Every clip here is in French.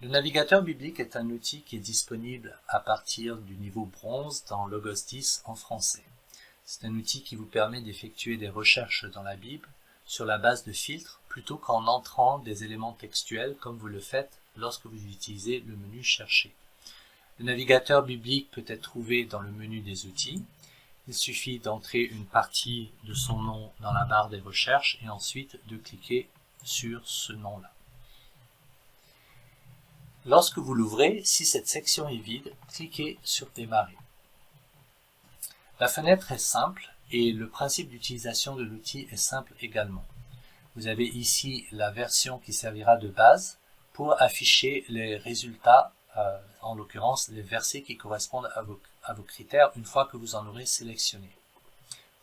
Le navigateur biblique est un outil qui est disponible à partir du niveau bronze dans Logos 10 en français. C'est un outil qui vous permet d'effectuer des recherches dans la Bible sur la base de filtres plutôt qu'en entrant des éléments textuels comme vous le faites lorsque vous utilisez le menu Chercher. Le navigateur biblique peut être trouvé dans le menu des outils. Il suffit d'entrer une partie de son nom dans la barre des recherches et ensuite de cliquer sur ce nom-là. Lorsque vous l'ouvrez, si cette section est vide, cliquez sur Démarrer. La fenêtre est simple et le principe d'utilisation de l'outil est simple également. Vous avez ici la version qui servira de base pour afficher les résultats, en l'occurrence les versets qui correspondent à vos critères une fois que vous en aurez sélectionné.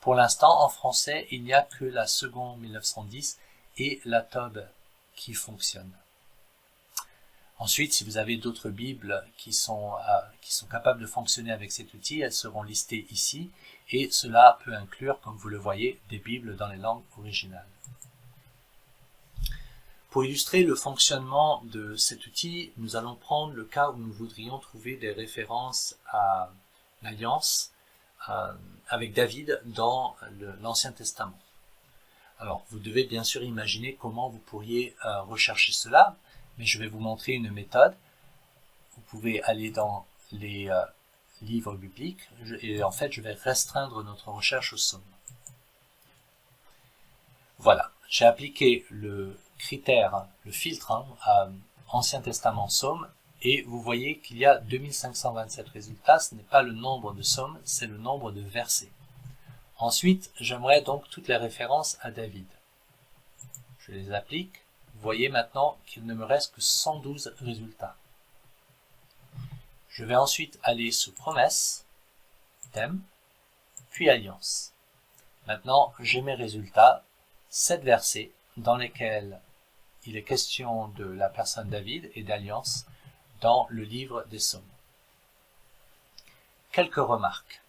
Pour l'instant, en français, il n'y a que la seconde 1910 et la TOB qui fonctionnent. Ensuite, si vous avez d'autres Bibles qui sont capables de fonctionner avec cet outil, elles seront listées ici et cela peut inclure, comme vous le voyez, des Bibles dans les langues originales. Pour illustrer le fonctionnement de cet outil, nous allons prendre le cas où nous voudrions trouver des références à l'alliance avec David dans l'Ancien Testament. Alors, vous devez bien sûr imaginer comment vous pourriez rechercher cela, mais je vais vous montrer une méthode. Vous pouvez aller dans les livres bibliques et en fait, je vais restreindre notre recherche au psaume. Voilà, j'ai appliqué le critère, le filtre à Ancien Testament psaume et vous voyez qu'il y a 2527 résultats. Ce n'est pas le nombre de psaumes, c'est le nombre de versets. Ensuite, j'aimerais donc toutes les références à David. Je les applique. Vous voyez maintenant qu'il ne me reste que 112 résultats. Je vais ensuite aller sous Promesses, Thème, puis Alliance. Maintenant, j'ai mes résultats, 7 versets dans lesquels il est question de la personne David et d'Alliance dans le livre des Psaumes. Quelques remarques.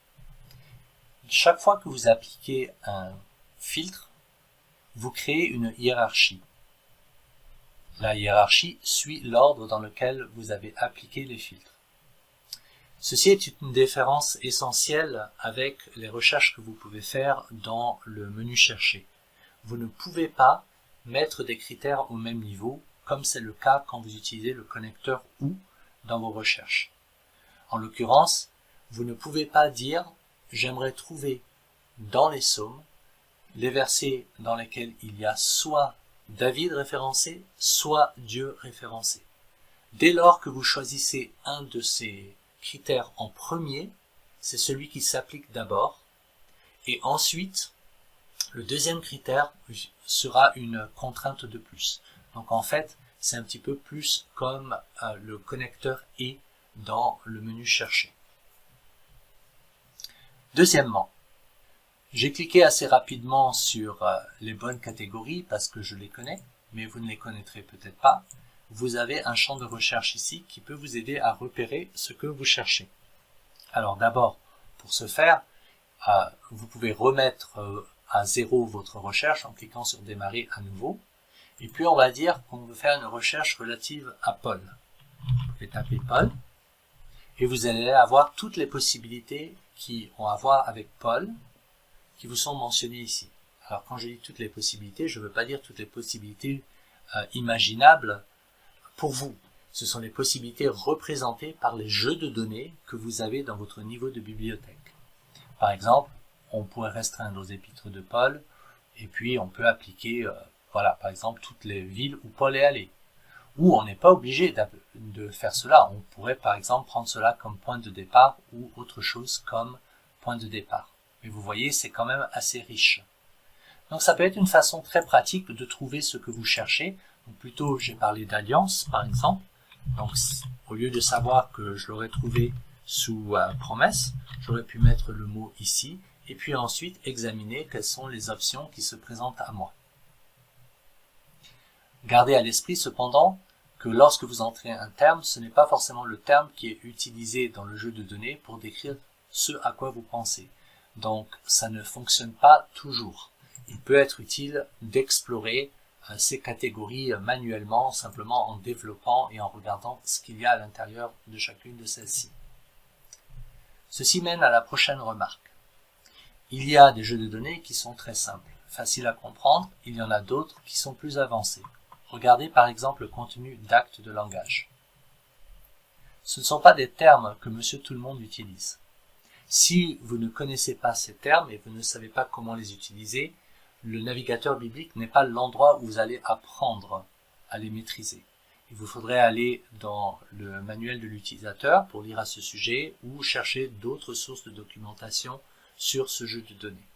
Chaque fois que vous appliquez un filtre, vous créez une hiérarchie. La hiérarchie suit l'ordre dans lequel vous avez appliqué les filtres. Ceci est une différence essentielle avec les recherches que vous pouvez faire dans le menu Chercher. Vous ne pouvez pas mettre des critères au même niveau, comme c'est le cas quand vous utilisez le connecteur OU dans vos recherches. En l'occurrence, vous ne pouvez pas dire « j'aimerais trouver dans les psaumes les versets dans lesquels il y a soit David référencé, soit Dieu référencé. Dès lors que vous choisissez un de ces critères en premier, c'est celui qui s'applique d'abord, et ensuite, le deuxième critère sera une contrainte de plus. Donc en fait, c'est un petit peu plus comme le connecteur et dans le menu Chercher. Deuxièmement, j'ai cliqué assez rapidement sur les bonnes catégories parce que je les connais, mais vous ne les connaîtrez peut-être pas. Vous avez un champ de recherche ici qui peut vous aider à repérer ce que vous cherchez. Alors d'abord, pour ce faire, vous pouvez remettre à zéro votre recherche en cliquant sur Démarrer à nouveau. Et puis on va dire qu'on veut faire une recherche relative à Paul. Vous pouvez taper Paul et vous allez avoir toutes les possibilités qui ont à voir avec Paul qui vous sont mentionnées ici. Alors quand je dis toutes les possibilités, je ne veux pas dire toutes les possibilités imaginables pour vous. Ce sont les possibilités représentées par les jeux de données que vous avez dans votre niveau de bibliothèque. Par exemple, on pourrait restreindre aux épîtres de Paul et puis on peut appliquer, par exemple, toutes les villes où Paul est allé. Ou on n'est pas obligé de faire cela. On pourrait par exemple prendre cela comme point de départ ou autre chose comme point de départ. Mais vous voyez, c'est quand même assez riche. Donc ça peut être une façon très pratique de trouver ce que vous cherchez. Donc plutôt, j'ai parlé d'alliance, par exemple. Donc au lieu de savoir que je l'aurais trouvé sous promesse, j'aurais pu mettre le mot ici et puis ensuite examiner quelles sont les options qui se présentent à moi. Gardez à l'esprit cependant que lorsque vous entrez un terme, ce n'est pas forcément le terme qui est utilisé dans le jeu de données pour décrire ce à quoi vous pensez. Donc ça ne fonctionne pas toujours. Il peut être utile d'explorer ces catégories manuellement, simplement en développant et en regardant ce qu'il y a à l'intérieur de chacune de celles-ci. Ceci mène à la prochaine remarque. Il y a des jeux de données qui sont très simples, faciles à comprendre, il y en a d'autres qui sont plus avancés. Regardez par exemple le contenu d'actes de langage. Ce ne sont pas des termes que monsieur tout le monde utilise. Si vous ne connaissez pas ces termes et vous ne savez pas comment les utiliser, le navigateur biblique n'est pas l'endroit où vous allez apprendre à les maîtriser. Il vous faudrait aller dans le manuel de l'utilisateur pour lire à ce sujet ou chercher d'autres sources de documentation sur ce jeu de données.